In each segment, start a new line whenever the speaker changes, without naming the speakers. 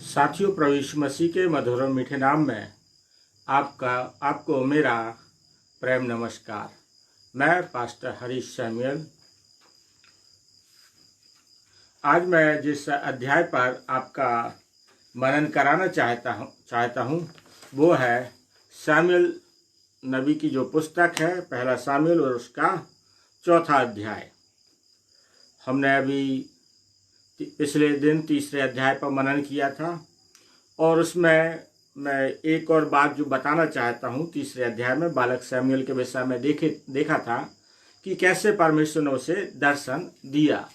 साथियों, प्रभु यीशु मसीह के मधुर और मीठे नाम में आपको मेरा प्रेम नमस्कार। मैं पास्टर हरीश सैमुअल। आज मैं जिस अध्याय पर आपका मनन कराना चाहता हूँ वो है सैमुअल नबी की जो पुस्तक है पहला सैमुअल और उसका चौथा अध्याय। हमने अभी पिछले दिन तीसरे अध्याय पर मनन किया था और उसमें मैं एक और बात जो बताना चाहता हूँ, तीसरे अध्याय में बालक सैमुअल के विषय में देखा था कि कैसे परमेश्वर ने उसे दर्शन दिया।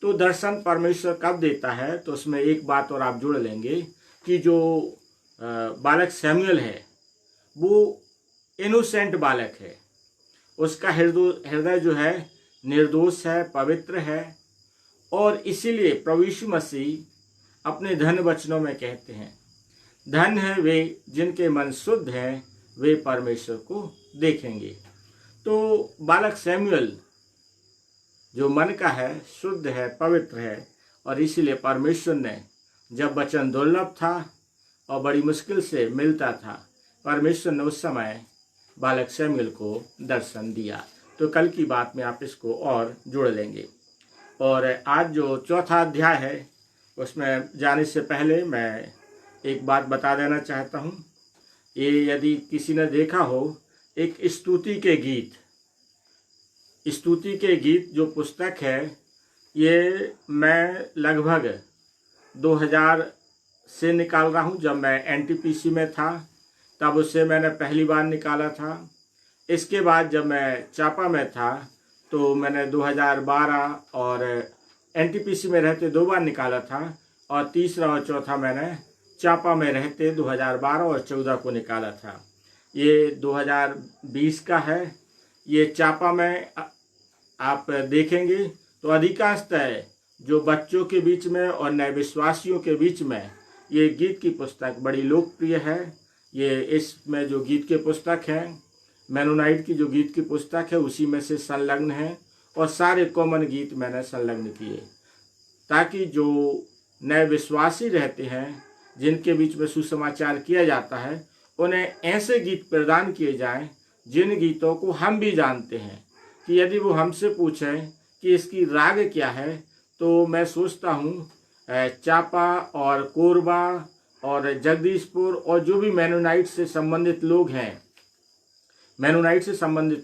तो दर्शन परमेश्वर कब देता है, तो उसमें एक बात और आप जुड़ लेंगे कि जो बालक सैमुअल है वो इनोसेंट बालक है। उसका हृदय जो है निर्दोष है, पवित्र है, और इसीलिए प्रभु यीशु मसीह अपने धन वचनों में कहते हैं, धन है वे जिनके मन शुद्ध हैं, वे परमेश्वर को देखेंगे। तो बालक सैमुअल जो मन का है, शुद्ध है, पवित्र है, और इसीलिए परमेश्वर ने जब वचन दुर्लभ था और बड़ी मुश्किल से मिलता था, परमेश्वर ने उस समय बालक सैमुअल को दर्शन दिया। तो कल की बात में आप इसको और जुड़ लेंगे। और आज जो चौथा अध्याय है उसमें जाने से पहले मैं एक बात बता देना चाहता हूँ। ये यदि किसी ने देखा हो, एक स्तुति के गीत जो पुस्तक है, ये मैं लगभग 2000 से निकाल रहा हूँ। जब मैं एनटीपीसी में था तब उससे मैंने पहली बार निकाला था। इसके बाद जब मैं चापा में था तो मैंने 2012 और एनटीपीसी में रहते 2 बार निकाला था, और तीसरा और चौथा मैंने चापा में रहते 2012 और 14 को निकाला था। ये 2020 का है। ये चापा में आप देखेंगे तो अधिकांशतः जो बच्चों के बीच में और नए विश्वासियों के बीच में ये गीत की पुस्तक बड़ी लोकप्रिय है। ये इसमें जो गीत की पुस्तक है, मेनोनाइट की जो गीत की पुस्तक है, उसी में से संलग्न है, और सारे कॉमन गीत मैंने संलग्न किए ताकि जो नए विश्वासी रहते हैं, जिनके बीच में सुसमाचार किया जाता है, उन्हें ऐसे गीत प्रदान किए जाएं जिन गीतों को हम भी जानते हैं। कि यदि वो हमसे पूछें कि इसकी राग क्या है, तो मैं सोचता हूँ चापा और कोरबा और जगदीशपुर और जो भी मेनोनाइट से संबंधित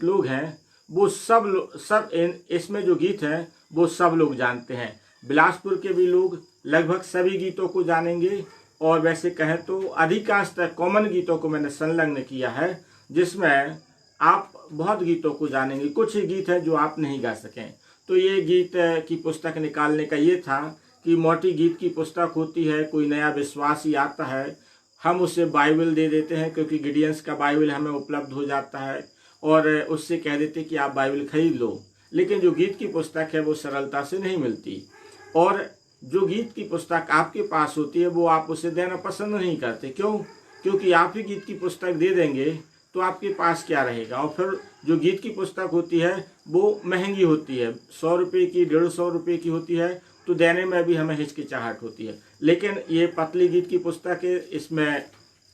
लोग हैं वो सब इसमें जो गीत हैं वो सब लोग जानते हैं। बिलासपुर के भी लोग लगभग सभी गीतों को जानेंगे, और वैसे कहें तो अधिकांशतः कॉमन गीतों को मैंने संलग्न किया है, जिसमें आप बहुत गीतों को जानेंगे। कुछ ही गीत हैं जो आप नहीं गा सकें। तो ये गीत की पुस्तक निकालने का ये था कि मोटी गीत की पुस्तक होती है, कोई नया विश्वासी आता है, हम उसे बाइबल दे देते हैं, क्योंकि गिडियंस का बाइबल हमें उपलब्ध हो जाता है, और उससे कह देते कि आप बाइबल खरीद लो। लेकिन जो गीत की पुस्तक है वो सरलता से नहीं मिलती, और जो गीत की पुस्तक आपके पास होती है वो आप उसे देना पसंद नहीं करते। क्यों? क्योंकि आप ही गीत की पुस्तक दे देंगे तो आपके पास क्या रहेगा। और फिर जो गीत की पुस्तक होती है वो महंगी होती है, 100 रुपये की, 150 रुपये की होती है, तो देने में भी हमें हिचकिचाहट होती है। लेकिन ये पतली गीत की पुस्तक है, इसमें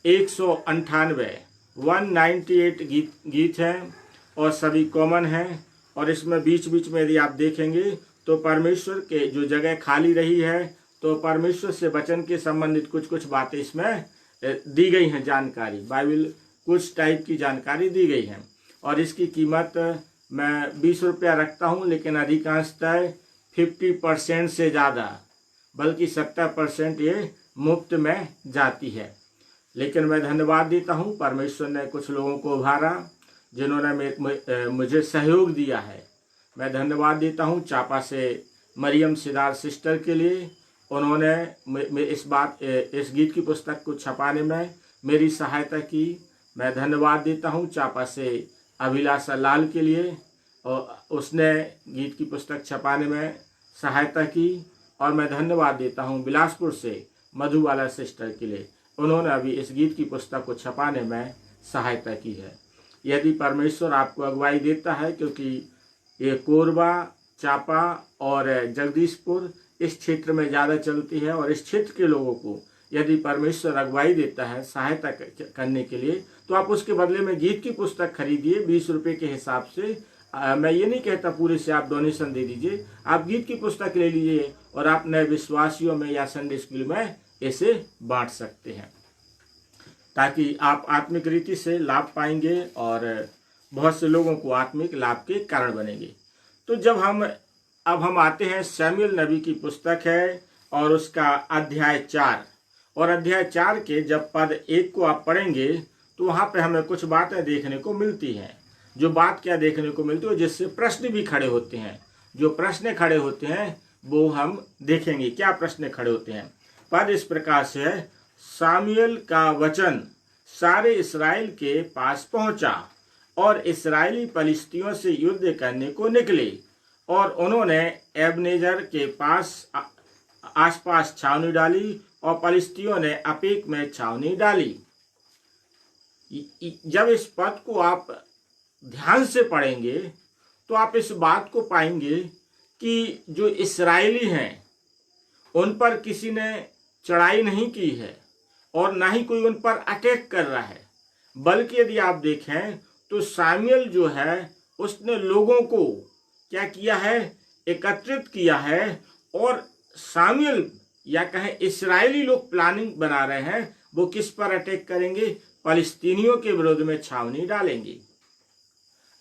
198 गीत हैं और सभी कॉमन हैं। और इसमें बीच बीच में यदि आप देखेंगे तो परमेश्वर के जो जगह खाली रही है, तो परमेश्वर से वचन के संबंधित कुछ बातें इसमें दी गई हैं, जानकारी, बाइबल कुछ टाइप की जानकारी दी गई है। और इसकी कीमत मैं 20 रुपया रखता हूँ, लेकिन अधिकांशतः 50% से ज़्यादा, बल्कि 70% ये मुफ्त में जाती है। लेकिन मैं धन्यवाद देता हूँ, परमेश्वर ने कुछ लोगों को उभारा जिन्होंने मुझे सहयोग दिया है। मैं धन्यवाद देता हूँ चापा से मरियम सिदार सिस्टर के लिए। उन्होंने इस गीत की पुस्तक को छपाने में मेरी सहायता की। मैं धन्यवाद देता हूँ चापा से अभिलाषा लाल के लिए, और उसने गीत की पुस्तक छपाने में सहायता की। और मैं धन्यवाद देता हूँ बिलासपुर से मधुबाला सिस्टर के लिए, उन्होंने अभी इस गीत की पुस्तक को छपाने में सहायता की है। यदि परमेश्वर आपको अगुवाई देता है, क्योंकि ये कोरबा, चापा और जगदीशपुर इस क्षेत्र में ज़्यादा चलती है, और इस क्षेत्र के लोगों को यदि परमेश्वर अगुवाई देता है सहायता करने के लिए, तो आप उसके बदले में गीत की पुस्तक खरीदिए 20 रुपये के हिसाब से। मैं ये नहीं कहता पूरे से आप डोनेशन दे दीजिए, आप गीत की पुस्तक ले लीजिए और आप नए विश्वासियों में या संडे स्कूल में इसे बांट सकते हैं, ताकि आप आत्मिक रीति से लाभ पाएंगे और बहुत से लोगों को आत्मिक लाभ के कारण बनेंगे। तो अब हम आते हैं शमूएल नबी की पुस्तक है और उसका अध्याय 4, और अध्याय 4 के जब पद 1 को आप पढ़ेंगे तो वहाँ पे हमें कुछ बातें देखने को मिलती हैं। जो बात क्या देखने को मिलती है, जिससे प्रश्न भी खड़े होते हैं। जो प्रश्न खड़े होते हैं वो हम देखेंगे, क्या प्रश्न खड़े होते हैं। पद इस प्रकार से है, शमूएल का वचन सारे इस्राएल के पास पहुंचा और इस्राएली पलिश्तियों से युद्ध करने को निकले, और उन्होंने एबनेजर के पास आसपास छावनी डाली और पलिश्तियों ने अपेक में छावनी डाली। जब इस पद को आप ध्यान से पढ़ेंगे तो आप इस बात को पाएंगे कि जो इस्राएली हैं उन पर किसी ने चढ़ाई नहीं की है और ना ही कोई उन पर अटैक कर रहा है, बल्कि यदि आप देखें तो शमूएल जो है उसने लोगों को क्या किया है, एकत्रित किया है, और शमूएल या कहें इस्राएली लोग प्लानिंग बना रहे हैं वो किस पर अटैक करेंगे, फलिस्तीनियों के विरोध में छावनी डालेंगे।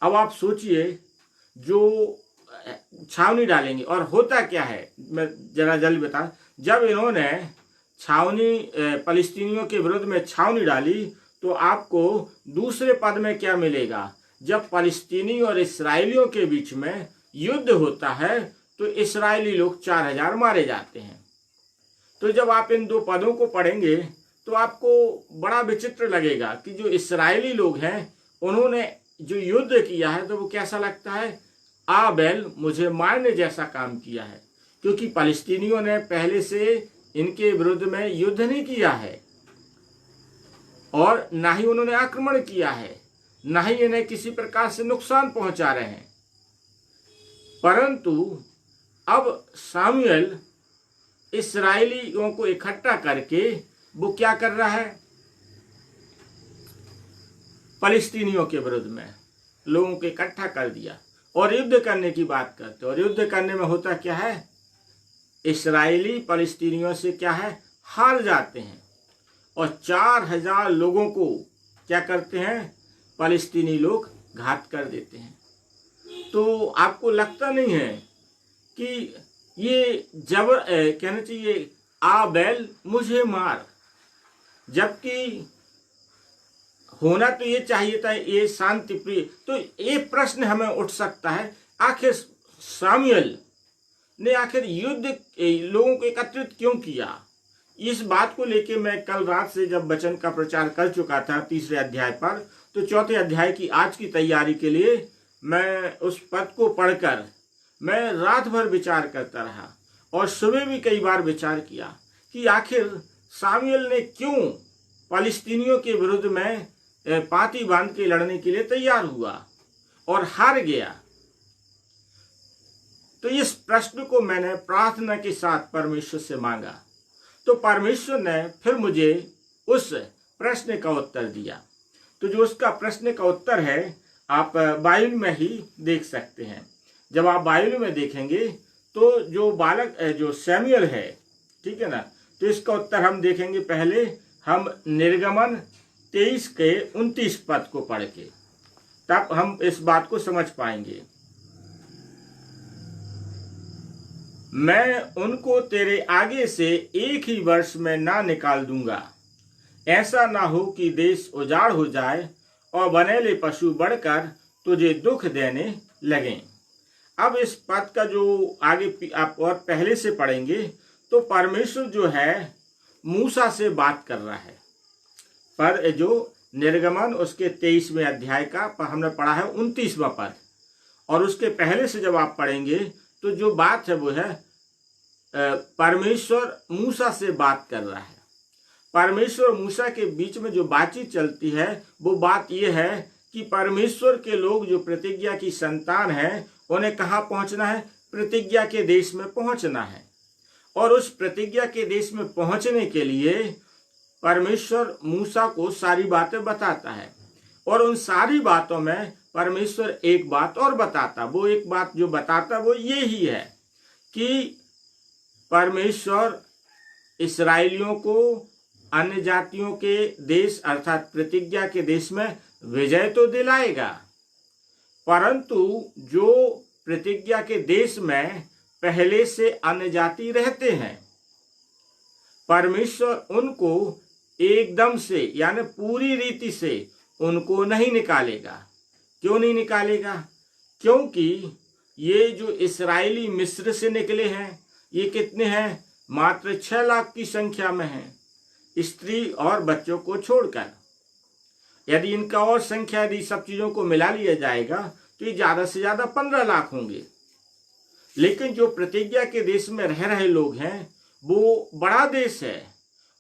अब आप सोचिए, जो छावनी डालेंगे और होता क्या है, मैं जरा जल्दी बता। जब इन्होंने छावनी फलिस्तीनियों के विरोध में छावनी डाली तो आपको दूसरे पद में क्या मिलेगा, जब फलिस्तीनी और इस्राएलियों के बीच में युद्ध होता है तो इस्राएली लोग 4000 मारे जाते हैं। तो जब आप इन दो पदों को पढ़ेंगे तो आपको बड़ा विचित्र लगेगा कि जो इस्राएली लोग हैं उन्होंने जो युद्ध किया है तो वो कैसा लगता है, आबेल मुझे मारने जैसा काम किया है, क्योंकि फलिस्तीनियों ने पहले से इनके विरुद्ध में युद्ध नहीं किया है और ना ही उन्होंने आक्रमण किया है, ना ही इन्हें किसी प्रकार से नुकसान पहुंचा रहे हैं। परंतु अब शमूएल इस्राएलियों को इकट्ठा करके वो क्या कर रहा है, फलिस्तीनियों के विरुद्ध में लोगों को इकट्ठा कर दिया और युद्ध करने की बात करते। और युद्ध करने में होता क्या है, इस्राएली फलिस्तीनियों से क्या है, हार जाते हैं और 4000 लोगों को क्या करते हैं, फलिस्तीनी लोग घात कर देते हैं। तो आपको लगता नहीं है कि ये कहना चाहिए आबेल मुझे मार, जबकि होना तो ये चाहिए था ये शांति प्रिय। तो ये प्रश्न हमें उठ सकता है, आखिर शमूएल ने आखिर युद्ध लोगों को एकत्रित क्यों किया। इस बात को लेके मैं कल रात से जब वचन का प्रचार कर चुका था 3रे अध्याय पर, तो 4थे अध्याय की आज की तैयारी के लिए मैं उस पद को पढ़कर मैं रात भर विचार करता रहा और सुबह भी कई बार विचार किया कि आखिर शमूएल ने क्यों फलिस्तीनियों के विरुद्ध में पाती बांध के लड़ने के लिए तैयार हुआ और हार गया। तो इस प्रश्न को मैंने प्रार्थना के साथ परमेश्वर से मांगा, तो परमेश्वर ने फिर मुझे उस प्रश्न का उत्तर दिया। तो जो उसका प्रश्न का उत्तर है आप बाइबल में ही देख सकते हैं। जब आप बाइबल में देखेंगे तो जो बालक जो शमूएल है, ठीक है ना, तो इसका उत्तर हम देखेंगे। पहले हम निर्गमन 23 के 29 पद को पढ़ के, तब हम इस बात को समझ पाएंगे। मैं उनको तेरे आगे से एक ही वर्ष में ना निकाल दूंगा, ऐसा ना हो कि देश उजाड़ हो जाए और बनेले पशु बढ़कर तुझे दुख देने लगें। अब इस पद का जो आगे आप और पहले से पढ़ेंगे तो परमेश्वर जो है मूसा से बात कर रहा है। पर जो निर्गमन उसके 23वें अध्याय का हमने पढ़ा है 29वां पद, और उसके पहले से जब आप पढ़ेंगे तो जो बात है वो है परमेश्वर मूसा से बात कर रहा है। परमेश्वर और मूसा के बीच में जो बातचीत चलती है वो बात यह है कि परमेश्वर के लोग जो प्रतिज्ञा की संतान है उन्हें कहाँ पहुंचना है, प्रतिज्ञा के देश में पहुंचना है। और उस प्रतिज्ञा के देश में पहुंचने के लिए परमेश्वर मूसा को सारी बातें बताता है और उन सारी बातों में परमेश्वर एक बात और बताता। वो एक बात जो बताता वो ये ही है कि परमेश्वर इस्राएलियों को अन्य जातियों के देश अर्थात प्रतिज्ञा के देश में विजय तो दिलाएगा, परंतु जो प्रतिज्ञा के देश में पहले से अन्य जाति रहते हैं, परमेश्वर उनको एकदम से यानी पूरी रीति से उनको नहीं निकालेगा। क्यों नहीं निकालेगा? क्योंकि ये जो इस्राएली मिस्र से निकले हैं, ये कितने हैं? मात्र 6 लाख की संख्या में हैं, स्त्री और बच्चों को छोड़कर। यदि इनका और संख्या यदि सब चीजों को मिला लिया जाएगा तो ये ज्यादा से ज्यादा 15 लाख होंगे। लेकिन जो प्रतिज्ञा के देश में रह रहे लोग हैं वो बड़ा देश है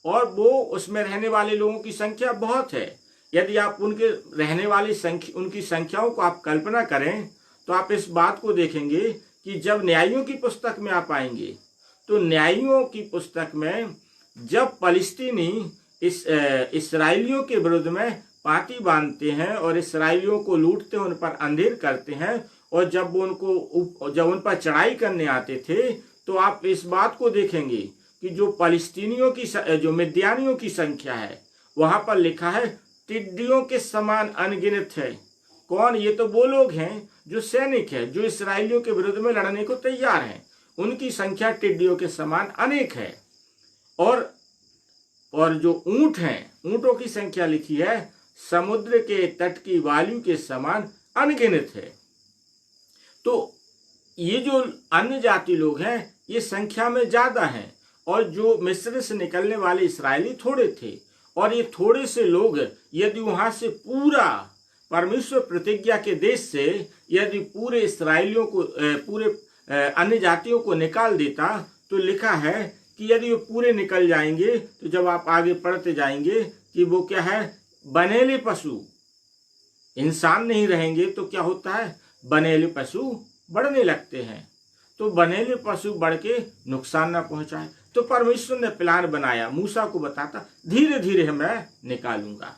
और वो उसमें रहने वाले लोगों की संख्या बहुत है। यदि आप उनके रहने वाली उनकी संख्याओं को आप कल्पना करें तो आप इस बात को देखेंगे कि जब न्यायियों की पुस्तक में आप आएंगे तो न्यायियों की पुस्तक में जब फलिस्तीनी इस्राएलियों के विरुद्ध में पार्टी बांधते हैं और इस्राएलियों को लूटते उन पर अंधेर करते हैं और जब उन पर चढ़ाई करने आते थे तो आप इस बात को देखेंगे कि जो फलिस्तीनियों की जो मिद्यानियों की संख्या है वहां पर लिखा है टिड्डियों के समान अनगिनत है। कौन? ये तो वो लोग हैं जो सैनिक है, जो इस्राएलियों के विरुद्ध में लड़ने को तैयार हैं। उनकी संख्या टिड्डियों के समान अनेक है। और जो ऊंट हैं, ऊंटों की संख्या लिखी है समुद्र के तट की वायु के समान अनगिनत है। तो ये जो अन्य जाति लोग हैं ये संख्या में ज्यादा हैं और जो मिस्र से निकलने वाले इस्राएली थोड़े थे। और ये थोड़े से लोग यदि वहां से पूरा परमेश्वर प्रतिज्ञा के देश से यदि पूरे इस्राएलियों को पूरे अन्य जातियों को निकाल देता तो लिखा है कि यदि वो पूरे निकल जाएंगे तो जब आप आगे पढ़ते जाएंगे कि वो क्या है, बनेले पशु, इंसान नहीं रहेंगे तो क्या होता है, बनेले पशु बढ़ने लगते हैं। तो बनेले पशु बढ़ के नुकसान ना पहुंचाए। तो परमेश्वर ने प्लान बनाया, मूसा को बताता धीरे धीरे मैं निकालूंगा।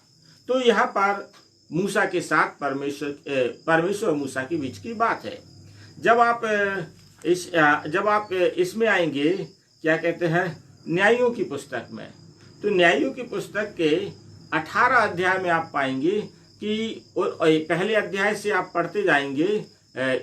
तो यहाँ पर मूसा के साथ परमेश्वर और मूसा के बीच की बात है। जब आप इसमें आएंगे क्या कहते हैं, न्यायियों की पुस्तक में, तो न्यायियों की पुस्तक के 18 अध्याय में आप पाएंगे कि पहले अध्याय से आप पढ़ते जाएंगे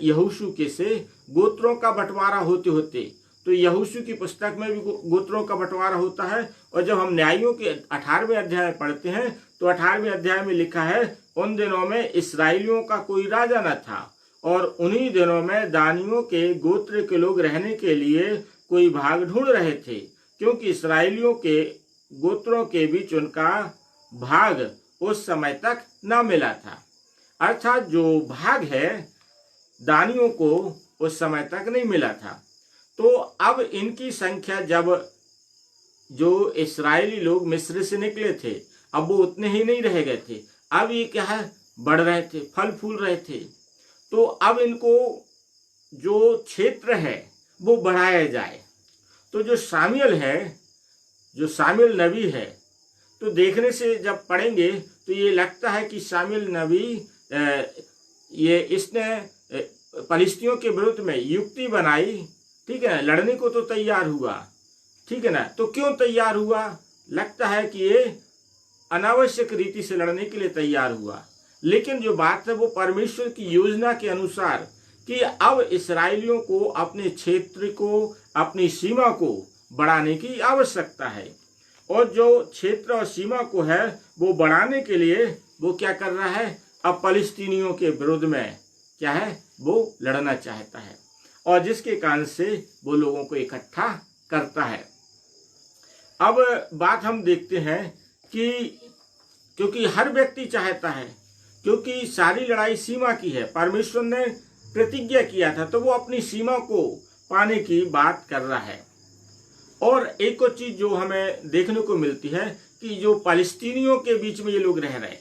यहोशू के से गोत्रों का बंटवारा होते होते, तो यहोशू की पुस्तक में भी गोत्रों का बंटवारा होता है। और जब हम न्यायियों के 18वें अध्याय पढ़ते हैं तो 18वें अध्याय में लिखा है उन दिनों में इस्राएलियों का कोई राजा न था और उन्हीं दिनों में दानियों के गोत्र के लोग रहने के लिए कोई भाग ढूंढ रहे थे, क्योंकि इस्राएलियों के गोत्रों के बीच उनका भाग उस समय तक न मिला था। अर्थात जो भाग है दानियों को उस समय तक नहीं मिला था। तो अब इनकी संख्या, जब जो इस्राएली लोग मिस्र से निकले थे अब वो उतने ही नहीं रह गए थे, अब ये क्या है, बढ़ रहे थे, फल फूल रहे थे। तो अब इनको जो क्षेत्र है वो बढ़ाया जाए। तो जो शामिल है, जो शामिल नबी है, तो देखने से जब पढ़ेंगे तो ये लगता है कि शामिल नबी इसने फलिस्तियों के विरुद्ध में युक्ति बनाई, ठीक है, लड़ने को तो तैयार हुआ, ठीक है ना। तो क्यों तैयार हुआ? लगता है कि ये अनावश्यक रीति से लड़ने के लिए तैयार हुआ। लेकिन जो बात है वो परमेश्वर की योजना के अनुसार कि अब इस्राएलियों को अपने क्षेत्र को, अपनी सीमा को बढ़ाने की आवश्यकता है। और जो क्षेत्र और सीमा को है वो बढ़ाने के लिए वो क्या कर रहा है, अब फलिस्तीनियों के विरुद्ध में क्या है, वो लड़ना चाहता है और जिसके कारण से वो लोगों को इकट्ठा करता है। अब बात हम देखते हैं कि क्योंकि हर व्यक्ति चाहता है, क्योंकि सारी लड़ाई सीमा की है, परमेश्वर ने प्रतिज्ञा किया था तो वो अपनी सीमा को पाने की बात कर रहा है। और एक और चीज जो हमें देखने को मिलती है कि जो फलिस्तीनियों के बीच में ये लोग रह रहे,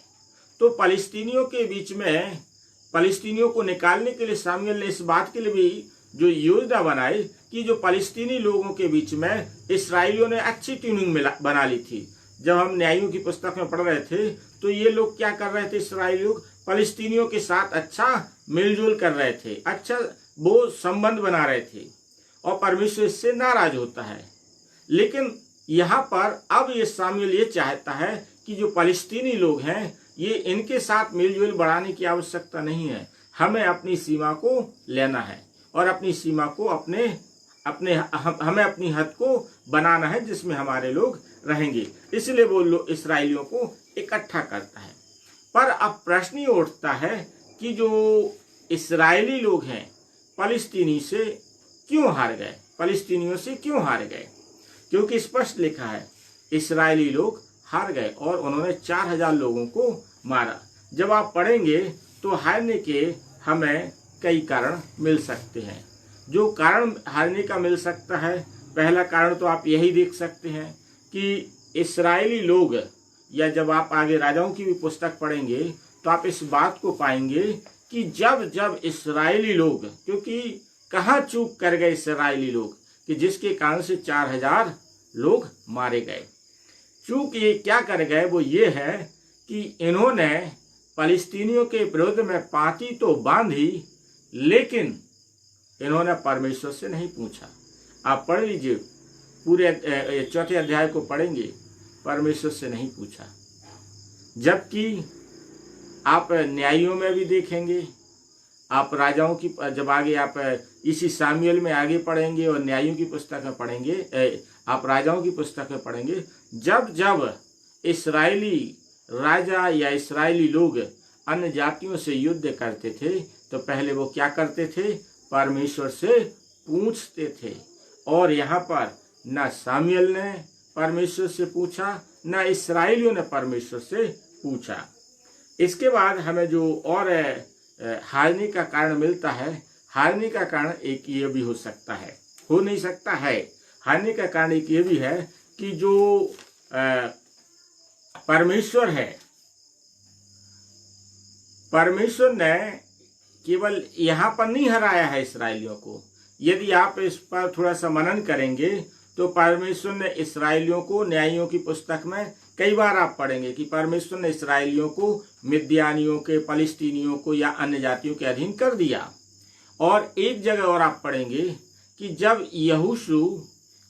तो फलिस्तीनियों के बीच में फलिस्तीनियों को निकालने के लिए शामुएल ने इस बात के लिए भी जो योजना बनाई कि जो फलिस्तीनी लोगों के बीच में इस्राएलियों ने अच्छी ट्यूनिंग बना ली थी। जब हम न्यायियों की पुस्तक में पढ़ रहे थे तो ये लोग क्या कर रहे थे, इस्राएली लोग फलस्तीनियों के साथ अच्छा मिलजुल कर रहे थे, अच्छा वो संबंध बना रहे थे और परमेश्वर इससे नाराज होता है। लेकिन यहाँ पर अब ये शामिल ये चाहता है कि जो फलस्तीनी लोग हैं ये इनके साथ मिलजुल बढ़ाने की आवश्यकता नहीं है, हमें अपनी सीमा को लेना है और अपनी सीमा को हमें अपनी हद को बनाना है जिसमें हमारे लोग रहेंगे। इसलिए वो इस्राएलियों को इकट्ठा करता है। पर अब प्रश्न ये उठता है कि जो इस्राएली लोग हैं फलस्तीनी से क्यों हार गए, फलस्तीनियों से क्यों हार गए? क्योंकि स्पष्ट लिखा है इस्राएली लोग हार गए और उन्होंने 4000 लोगों को मारा। जब आप पढ़ेंगे तो हारने के हमें कई कारण मिल सकते हैं। जो कारण हारने का मिल सकता है, पहला कारण तो आप यही देख सकते हैं कि इस्राएली लोग, या जब आप आगे राजाओं की भी पुस्तक पढ़ेंगे तो आप इस बात को पाएंगे कि जब जब इस्राएली लोग, क्योंकि कहाँ चूक कर गए इस्राएली लोग कि जिसके कारण से 4000 लोग मारे गए। चूक ये क्या कर गए वो ये है कि इन्होंने फलस्तीनियों के विरुद्ध में पाँति तो बांधी, लेकिन इन्होंने परमेश्वर से नहीं पूछा। आप पढ़ लीजिए, पूरे 4 अध्याय को पढ़ेंगे, परमेश्वर से नहीं पूछा। जबकि आप न्यायियों में भी देखेंगे, आप राजाओं की, जब आगे आप इसी सामुएल में आगे पढ़ेंगे और न्यायियों की पुस्तक में पढ़ेंगे, आप राजाओं की पुस्तक में पढ़ेंगे, जब जब इस्राएली राजा या इस्राएली लोग अन्य जातियों से युद्ध करते थे तो पहले वो क्या करते थे, परमेश्वर से पूछते थे। और यहाँ पर न सामुएल ने परमेश्वर से पूछा, न इस्राएलियों ने परमेश्वर से पूछा। इसके बाद हमें जो और हारने का कारण मिलता है, हारने का कारण एक ये भी हो सकता है, हो नहीं सकता है, हारने का कारण एक ये भी है कि जो परमेश्वर है, परमेश्वर ने केवल यहाँ पर नहीं हराया है इस्राएलियों को। यदि आप इस पर थोड़ा सा मनन करेंगे तो परमेश्वर ने इस्राएलियों को, न्यायियों की पुस्तक में कई बार आप पढ़ेंगे कि परमेश्वर ने इस्राएलियों को मिद्यानियों के, फलस्तीनियों को या अन्य जातियों के अधीन कर दिया। और एक जगह और आप पढ़ेंगे कि जब यहोशू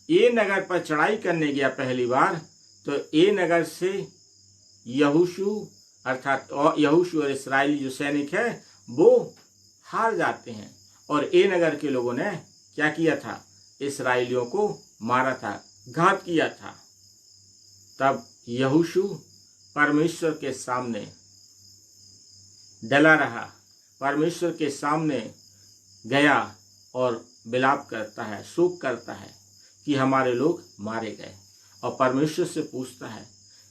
ए नगर पर चढ़ाई करने गया पहली बार, तो ए नगर से यहोशू अर्थात यहोशू और इस्राएली जो सैनिक है वो हार जाते हैं। और ए नगर के लोगों ने क्या किया था, इस्राएलियों को मारा था, घात किया था। तब यहोशू परमेश्वर के सामने डला रहा, परमेश्वर के सामने गया और विलाप करता है, शोक करता है कि हमारे लोग मारे गए। और परमेश्वर से पूछता है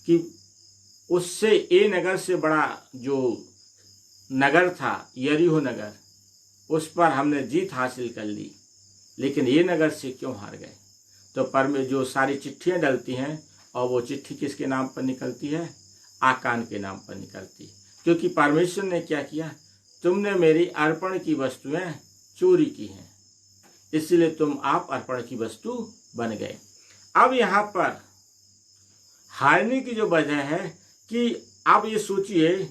कि उससे ए नगर से बड़ा जो नगर था, यरीहो नगर, उस पर हमने जीत हासिल कर ली, लेकिन ये नगर से क्यों हार गए? तो जो सारी चिट्ठियां डलती हैं और वो चिट्ठी किसके नाम पर निकलती है, आकान के नाम पर निकलती है। क्योंकि परमेश्वर ने क्या किया, तुमने मेरी अर्पण की वस्तुएं चोरी की हैं, इसलिए तुम आप अर्पण की वस्तु बन गए। अब यहाँ पर हारने की जो वजह है कि आप ये सोचिए,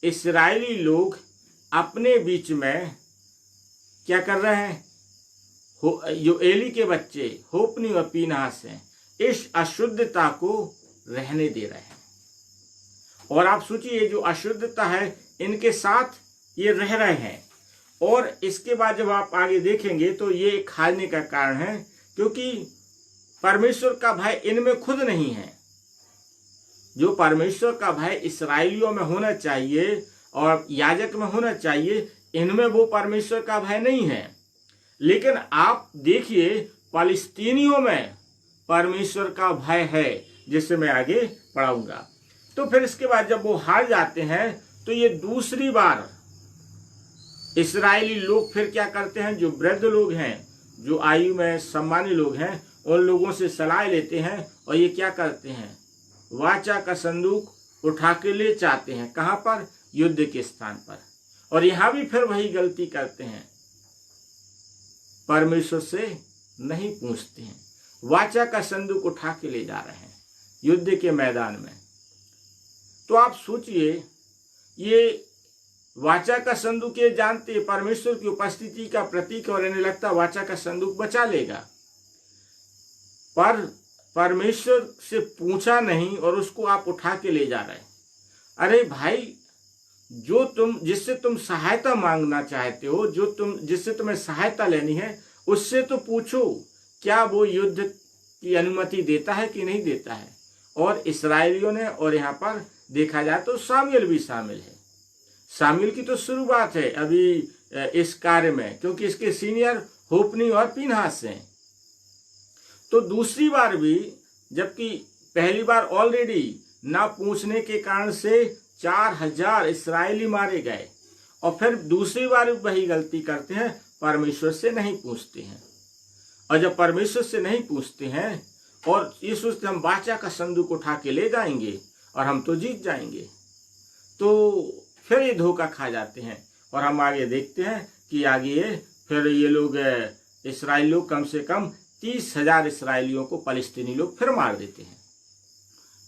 इस्राएली लोग अपने बीच में क्या कर रहे हैं, जो एली के बच्चे होपनी और पीनहास हैं, इस अशुद्धता को रहने दे रहे हैं। और आप सोचिए, जो अशुद्धता है इनके साथ ये रह रहे हैं। और इसके बाद जब आप आगे देखेंगे तो ये एक हारने का कारण है, क्योंकि परमेश्वर का भय इनमें खुद नहीं है। जो परमेश्वर का भय इस्राएलियों में होना चाहिए और याजक में होना चाहिए, इनमें वो परमेश्वर का भय नहीं है। लेकिन आप देखिए, फलस्तीनियों में परमेश्वर का भय है, जिससे मैं आगे पढ़ाऊंगा। तो फिर इसके बाद जब वो हार जाते हैं तो ये दूसरी बार इस्राएली लोग फिर क्या करते हैं, जो वृद्ध लोग हैं, जो आयु में सम्मानी लोग हैं, उन लोगों से सलाह लेते हैं और ये क्या करते हैं, वाचा का संदूक उठा के ले जाते हैं। कहाँ पर, युद्ध के स्थान पर। और यहां भी फिर वही गलती करते हैं, परमेश्वर से नहीं पूछते हैं, वाचा का संदूक उठा के ले जा रहे हैं। युद्ध के मैदान में। तो आप सोचिए, ये वाचा का संदूक, ये जानते परमेश्वर की उपस्थिति का प्रतीक, और इन्हें लगता वाचा का संदूक बचा लेगा, पर परमेश्वर से पूछा नहीं और उसको आप उठा के ले जा रहे हैं। अरे भाई, जिससे तुम सहायता मांगना चाहते हो, जिससे तुम्हें सहायता लेनी है, उससे तो पूछो क्या वो युद्ध की अनुमति देता है कि नहीं देता है। और इस्राएलियों ने, और यहाँ पर देखा जाए तो शामुएल भी शामिल है। शामुएल की तो शुरुआत है अभी इस कार्य में, क्योंकि इसके सीनियर होप्नी और पीनहास हैं। तो दूसरी बार भी, जबकि पहली बार ऑलरेडी ना पूछने के कारण से 4000 इस्राएली मारे गए, और फिर दूसरी बार वही गलती करते हैं, परमेश्वर से नहीं पूछते हैं। और जब परमेश्वर से नहीं पूछते हैं और ये सोचते हम वाचा का संदूक उठा के ले जाएंगे और हम तो जीत जाएंगे, तो फिर ये धोखा खा जाते हैं। और हम आगे देखते हैं कि आगे फिर ये लोग, इस्राएली लोग, कम से कम 30,000 इस्राएलियों को फलस्तीनी लोग फिर मार देते हैं।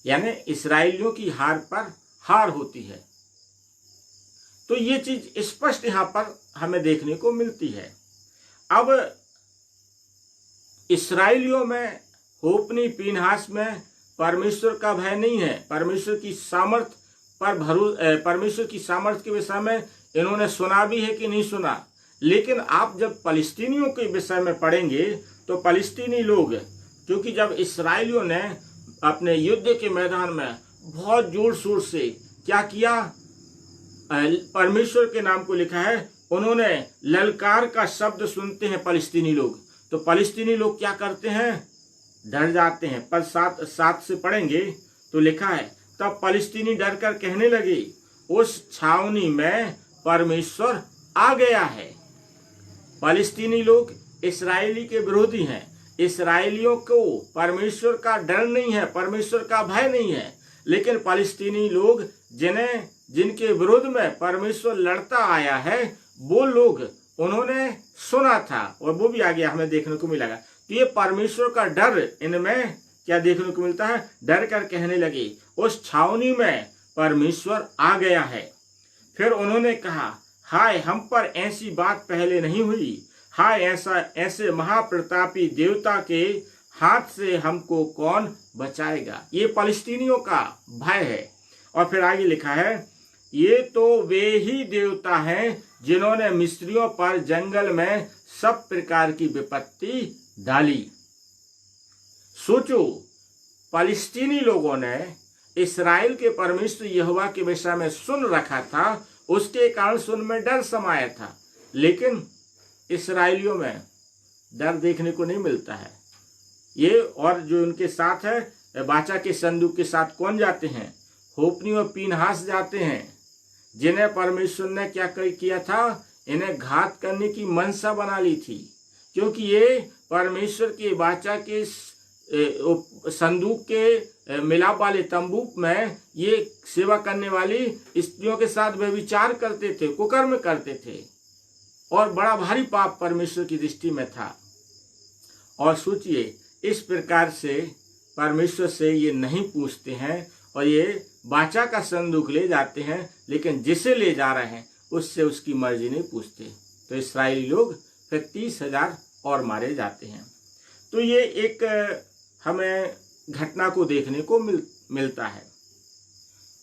यानी इस्राएलियों की हार पर हार होती है। तो ये चीज स्पष्ट यहाँ पर हमें देखने को मिलती है। अब इस्राएलियों में, होप्नी पीनहास में परमेश्वर का भय नहीं है। परमेश्वर की सामर्थ पर परमेश्वर की सामर्थ के विषय में इन्होंने सुना भी है कि नहीं सुना। लेकिन आप जब फलस्तीनियों के विषय में पढ़ेंगे तो फलस्तीनी लोग, क्योंकि जब इस्राएलियों ने अपने युद्ध के मैदान में बहुत जोर शोर से क्या किया, परमेश्वर के नाम को लिखा है, उन्होंने ललकार का शब्द सुनते हैं फलस्तीनी लोग, तो फलस्तीनी लोग क्या करते हैं, डर जाते हैं। पद 7 से पढ़ेंगे तो लिखा है, तब फलस्तीनी डर कर कहने लगे, उस छावनी में परमेश्वर आ गया है। फलस्तीनी लोग इस्राएली के विरोधी हैं। इस्राएलियों को परमेश्वर का डर नहीं है, परमेश्वर का भय नहीं है। लेकिन फलस्तीनी लोग जिनके विरोध में परमेश्वर लड़ता आया है, वो लोग उन्होंने सुना था, और वो भी आगे हमें देखने को मिलेगा। तो ये परमेश्वर का डर इनमें क्या देखने को मिलता है, डर कर कहने लगे, उस छावनी में परमेश्वर आ गया है। फिर उन्होंने कहा, हाय, हम पर ऐसी बात पहले नहीं हुई। हाय, ऐसे महाप्रतापी देवता के हाथ से हमको कौन बचाएगा। ये फलस्तीनियों का भय है। और फिर आगे लिखा है, ये तो वे ही देवता हैं जिन्होंने मिस्रियों पर जंगल में सब प्रकार की विपत्ति डाली। सोचो, फलस्तीनी लोगों ने इस्राएल के परमेश्वर यहोवा के विषय में सुन रखा था, उसके कारण सुन में डर समाया था। लेकिन इस्राएलियों में डर देखने को नहीं मिलता है। ये और जो उनके साथ है, वाचा के संदूक के साथ कौन जाते हैं, होप्नी और पीनहास जाते हैं, जिन्हें परमेश्वर ने क्या किया था, इन्हें घात करने की मनसा बना ली थी। क्योंकि ये परमेश्वर के वाचा के संदूक के मिलाप वाले तंबू में ये सेवा करने वाली स्त्रियों के साथ व्यभिचार करते थे, कुकर्म करते थे, और बड़ा भारी पाप परमेश्वर की दृष्टि में था। और सोचिए, इस प्रकार से परमेश्वर से ये नहीं पूछते हैं, और ये वाचा का संदूक ले जाते हैं, लेकिन जिसे ले जा रहे हैं उससे उसकी मर्जी नहीं पूछते। तो इस्राएली लोग फिर 30,000 और मारे जाते हैं। तो ये एक हमें घटना को देखने को मिलता है।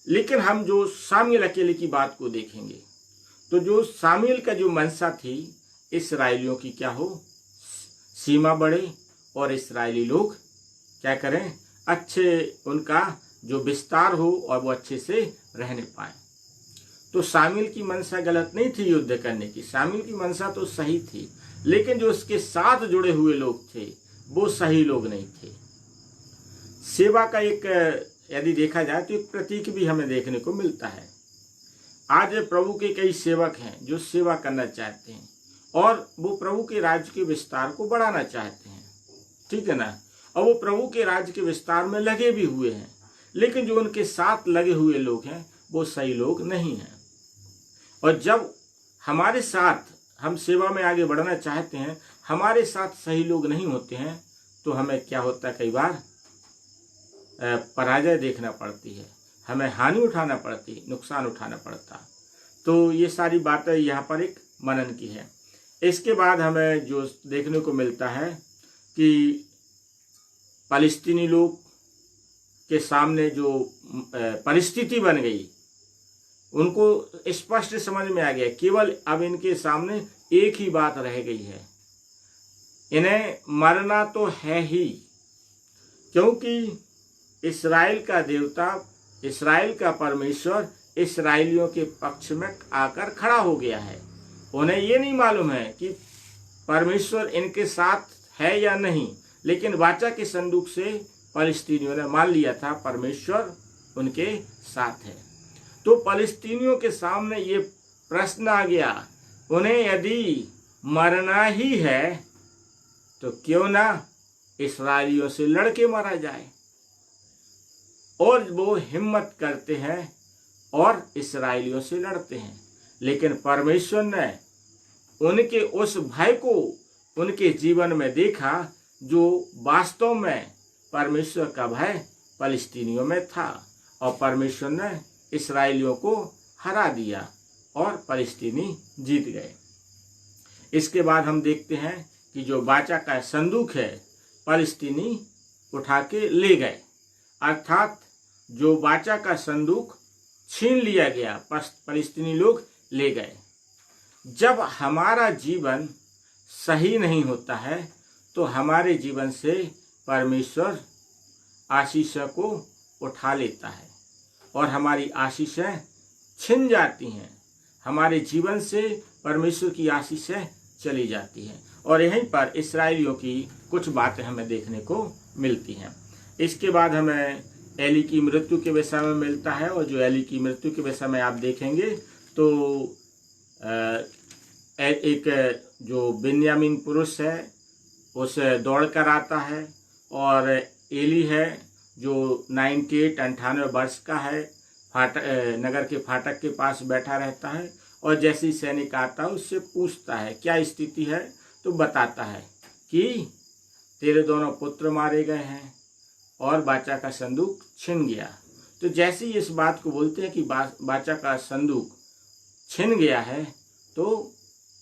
लेकिन हम जो शामुएल अकेले की बात को देखेंगे, तो जो शामुएल का जो मनसा थी, इस्राएलियों की क्या हो, सीमा बढ़े और इस्राएली लोग क्या करें, अच्छे उनका जो विस्तार हो और वो अच्छे से रहने पाए। तो शामुएल की मनसा गलत नहीं थी युद्ध करने की, शामुएल की मनसा तो सही थी। लेकिन जो उसके साथ जुड़े हुए लोग थे वो सही लोग नहीं थे। सेवा का एक, यदि देखा जाए तो एक प्रतीक भी हमें देखने को मिलता है। आज प्रभु के कई सेवक हैं जो सेवा करना चाहते हैं और वो प्रभु के राज्य के विस्तार को बढ़ाना चाहते हैं, ठीक है ना, और वो प्रभु के राज्य के विस्तार में लगे भी हुए हैं। लेकिन जो उनके साथ लगे हुए लोग हैं वो सही लोग नहीं हैं। और जब हमारे साथ हम सेवा में आगे बढ़ना चाहते हैं, हमारे साथ सही लोग नहीं होते हैं, तो हमें क्या होता है, कई बार पराजय देखना पड़ती है, हमें हानि उठाना पड़ती, नुकसान उठाना पड़ता। तो ये सारी बातें यहाँ पर एक मनन की है। इसके बाद हमें जो देखने को मिलता है कि फ़लस्तीनी लोग के सामने जो परिस्थिति बन गई, उनको स्पष्ट समझ में आ गया, केवल अब इनके सामने एक ही बात रह गई है, इन्हें मरना तो है ही, क्योंकि इस्राएल का देवता, इस्राएल का परमेश्वर इस्राएलियों के पक्ष में आकर खड़ा हो गया है। उन्हें ये नहीं मालूम है कि परमेश्वर इनके साथ है या नहीं, लेकिन वाचा के संदूक से फ़लस्तीनियों ने मान लिया था परमेश्वर उनके साथ है। तो फ़लस्तीनियों के सामने ये प्रश्न आ गया, उन्हें यदि मरना ही है तो क्यों ना इस्राएलियों से लड़के मारा जाए। और वो हिम्मत करते हैं और इस्राएलियों से लड़ते हैं, लेकिन परमेश्वर ने उनके उस भय को उनके जीवन में देखा जो वास्तव में परमेश्वर का भय फ़लस्तीनियों में था, और परमेश्वर ने इस्राएलियों को हरा दिया और फ़लस्तीनी जीत गए। इसके बाद हम देखते हैं कि जो वाचा का संदूक है फ़लस्तीनी उठा के ले गए, अर्थात जो वाचा का संदूक छीन लिया गया, फ़लस्तीनी लोग ले गए। जब हमारा जीवन सही नहीं होता है तो हमारे जीवन से परमेश्वर आशीषों को उठा लेता है और हमारी आशीषें छिन जाती हैं, हमारे जीवन से परमेश्वर की आशीषें चली जाती हैं। और यहीं पर इस्राएलियों की कुछ बातें हमें देखने को मिलती हैं। इसके बाद हमें एली की मृत्यु के विषय में मिलता है, और जो एली की मृत्यु के विषय में आप देखेंगे तो एक जो बिन्यामीन पुरुष है उस दौड़ कर आता है, और एली है जो 98 वर्ष का है, नगर के फाटक के पास बैठा रहता है, और जैसे ही सैनिक आता है उससे पूछता है क्या स्थिति है, तो बताता है कि तेरे दोनों पुत्र मारे गए हैं और वाचा का संदूक छिन गया। तो जैसे ही इस बात को बोलते हैं कि वाचा का संदूक छिन गया है, तो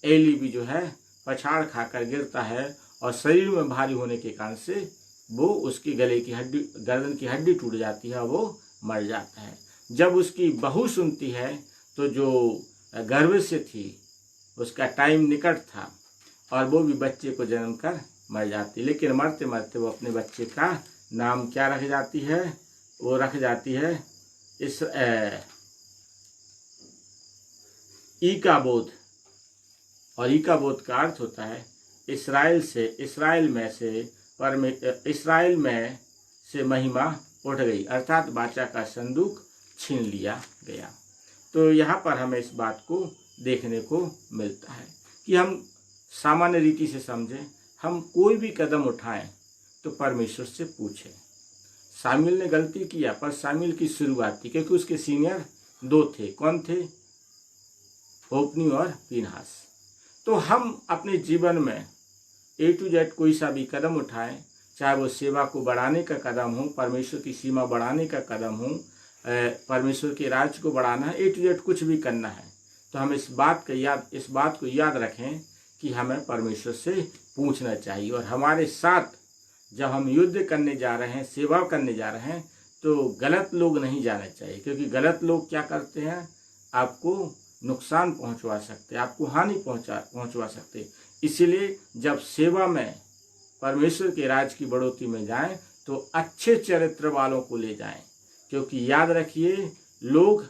एली भी जो है पछाड़ खाकर गिरता है, और शरीर में भारी होने के कारण से वो उसकी गले की हड्डी, गर्दन की हड्डी टूट जाती है, वो मर जाता है। जब उसकी बहू सुनती है तो जो गर्भ से थी उसका टाइम निकट था, और वो भी बच्चे को जन्म कर मर जाती, लेकिन मरते मरते वो अपने बच्चे का नाम क्या रख जाती है, वो रख जाती है ईकाबोद। और ईकाबोद का अर्थ होता है इस्राएल में से महिमा उठ गई, अर्थात वाचा का संदूक छीन लिया गया। तो यहाँ पर हमें इस बात को देखने को मिलता है कि हम सामान्य रीति से समझें, हम कोई भी कदम उठाएं तो परमेश्वर से पूछें। शामिल ने गलती किया, पर शामिल की शुरुआत थी, क्योंकि उसके सीनियर 2 थे। कौन थे? होप्नी और फिनहास। तो हम अपने जीवन में A to Z कोई सा भी कदम उठाएं, चाहे वो सेवा को बढ़ाने का कदम हो, परमेश्वर की सीमा बढ़ाने का कदम हो, परमेश्वर के राज्य को बढ़ाना है, A to Z कुछ भी करना है, तो हम इस बात को याद रखें कि हमें परमेश्वर से पूछना चाहिए। और हमारे साथ जब हम युद्ध करने जा रहे हैं, सेवा करने जा रहे हैं, तो गलत लोग नहीं जाने चाहिए, क्योंकि गलत लोग क्या करते हैं, आपको नुकसान पहुंचवा सकते, आपको हानि पहुंचवा सकते। इसीलिए जब सेवा में परमेश्वर के राज की बढ़ोतरी में जाएं तो अच्छे चरित्र वालों को ले जाएं, क्योंकि याद रखिए लोग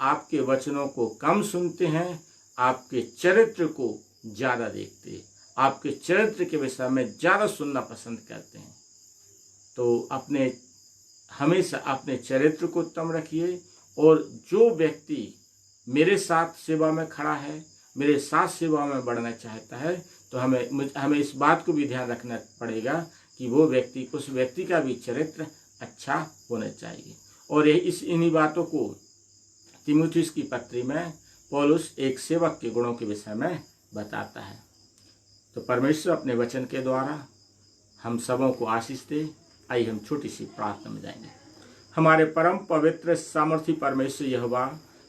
आपके वचनों को कम सुनते हैं, आपके चरित्र को ज़्यादा देखते, आपके चरित्र के विषय में ज़्यादा सुनना पसंद करते हैं। तो हमेशा अपने चरित्र को उत्तम रखिए। और जो व्यक्ति मेरे साथ सेवा में खड़ा है, मेरे साथ सेवा में बढ़ना चाहता है, तो हमें इस बात को भी ध्यान रखना पड़ेगा कि उस व्यक्ति का भी चरित्र अच्छा होना चाहिए। और इन्हीं बातों को तीमुथियुस की पत्री में पौलुस एक सेवक के गुणों के विषय में बताता है। तो परमेश्वर अपने वचन के द्वारा हम सबों को आशीष दे। आइए हम छोटी सी प्रार्थना में जाएंगे। हमारे परम पवित्र सामर्थी परमेश्वर यहोवा,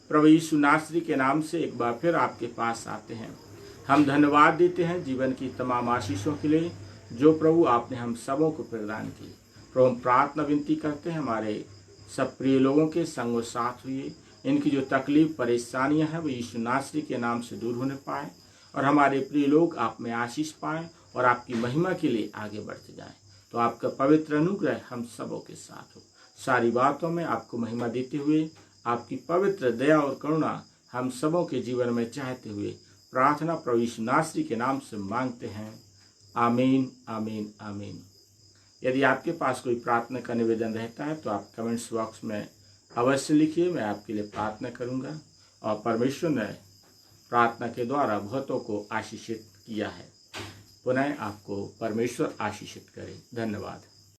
प्रभु यीशु नासरी के नाम से एक बार फिर आपके पास आते हैं। हम धन्यवाद देते हैं जीवन की तमाम आशीषों के लिए जो प्रभु आपने हम सबों को प्रदान की। प्रभु हम प्रार्थना विनती करते हैं हमारे सब प्रिय लोगों के संगो साथ हुए, इनकी जो तकलीफ परेशानियां हैं वो यीशु नासरी के नाम से दूर होने पाए और हमारे प्रिय लोग आप में आशीष पाएं और आपकी महिमा के लिए आगे बढ़ते जाएं। तो आपका पवित्र अनुग्रह हम सबों के साथ हो। सारी बातों में आपको महिमा देते हुए आपकी पवित्र दया और करुणा हम सबों के जीवन में चाहते हुए प्रार्थना प्रभु यीशु नासरी के नाम से मांगते हैं। आमीन, आमीन, आमीन। यदि आपके पास कोई प्रार्थना का निवेदन रहता है तो आप कमेंट्स बॉक्स में अवश्य लिखिए, मैं आपके लिए प्रार्थना करूंगा। और परमेश्वर ने प्रार्थना के द्वारा बहुतों को आशीषित किया है। पुनः आपको परमेश्वर आशीषित करे। धन्यवाद।